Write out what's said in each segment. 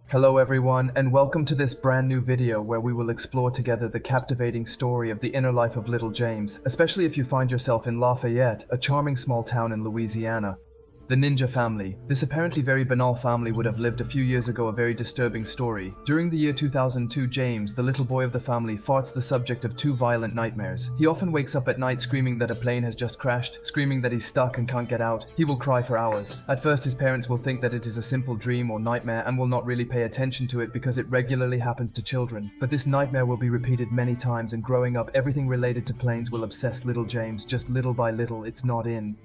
Hello everyone, and welcome to this brand new video where we will explore together the captivating story of the inner life of little James, especially if you find yourself in Lafayette, a charming small town in Louisiana. The Ninja family. This apparently very banal family would have lived a few years ago a very disturbing story. During the year 2002, James, the little boy of the family, farts the subject of two violent nightmares. He often wakes up at night screaming that a plane has just crashed, screaming that he's stuck and can't get out. He will cry for hours. At first his parents will think that it is a simple dream or nightmare and will not really pay attention to it because it regularly happens to children. But this nightmare will be repeated many times, and growing up everything related to planes will obsess little James. Just little by little, it's not in.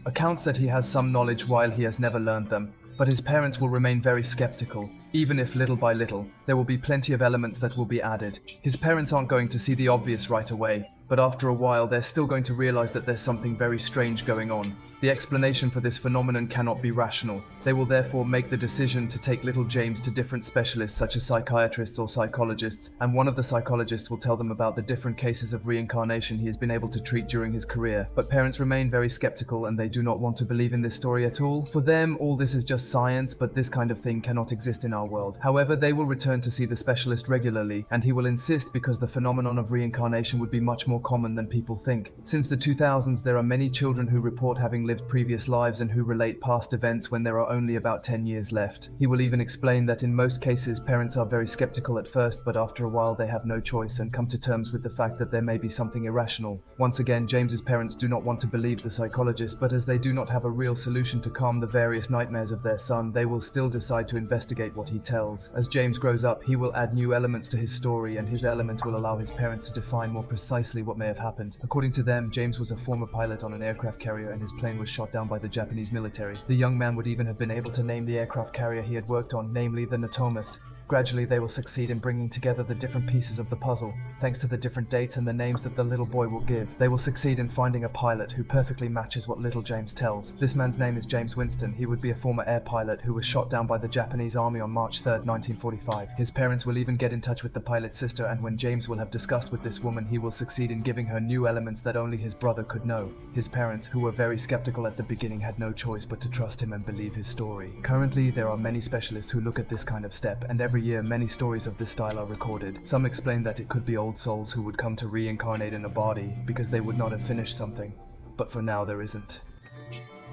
Accounts that he has some knowledge while he has never learned them, but his parents will remain very skeptical. Even if little by little, there will be plenty of elements that will be added. His parents aren't going to see the obvious right away, but after a while they're still going to realize that there's something very strange going on. The explanation for this phenomenon cannot be rational. They will therefore make the decision to take little James to different specialists such as psychiatrists or psychologists, and one of the psychologists will tell them about the different cases of reincarnation he has been able to treat during his career. But parents remain very skeptical and they do not want to believe in this story at all. For them, all this is just science, but this kind of thing cannot exist in our world. However, they will return to see the specialist regularly, and he will insist because the phenomenon of reincarnation would be much more common than people think. Since the 2000s, there are many children who report having lived previous lives and who relate past events when there are only about 10 years left. He will even explain that in most cases, parents are very skeptical at first, but after a while they have no choice and come to terms with the fact that there may be something irrational. Once again, James's parents do not want to believe the psychologist, but as they do not have a real solution to calm the various nightmares of their son, they will still decide to investigate what he tells. As James grows up, he will add new elements to his story, and his elements will allow his parents to define more precisely what may have happened. According to them, James was a former pilot on an aircraft carrier and his plane was shot down by the Japanese military. The young man would even have been able to name the aircraft carrier he had worked on, namely the Natomas. Gradually, they will succeed in bringing together the different pieces of the puzzle. Thanks to the different dates and the names that the little boy will give, they will succeed in finding a pilot who perfectly matches what little James tells. This man's name is James Winston. He would be a former air pilot who was shot down by the Japanese army on March 3rd, 1945. His parents will even get in touch with the pilot's sister, and when James will have discussed with this woman, he will succeed in giving her new elements that only his brother could know. His parents, who were very skeptical at the beginning, had no choice but to trust him and believe his story. Currently, there are many specialists who look at this kind of step, and every year many stories of this style are recorded. Some explain that it could be old souls who would come to reincarnate in a body because they would not have finished something. But for now there isn't.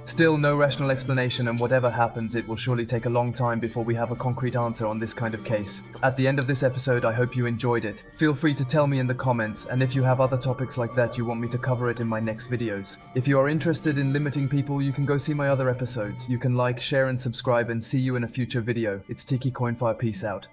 Still, no rational explanation, and whatever happens, it will surely take a long time before we have a concrete answer on this kind of case. At the end of this episode, I hope you enjoyed it. Feel free to tell me in the comments, and if you have other topics like that you want me to cover it in my next videos. If you are interested in limiting people, you can go see my other episodes. You can like, share and subscribe, and see you in a future video. It's Tiki Coinfire, peace out.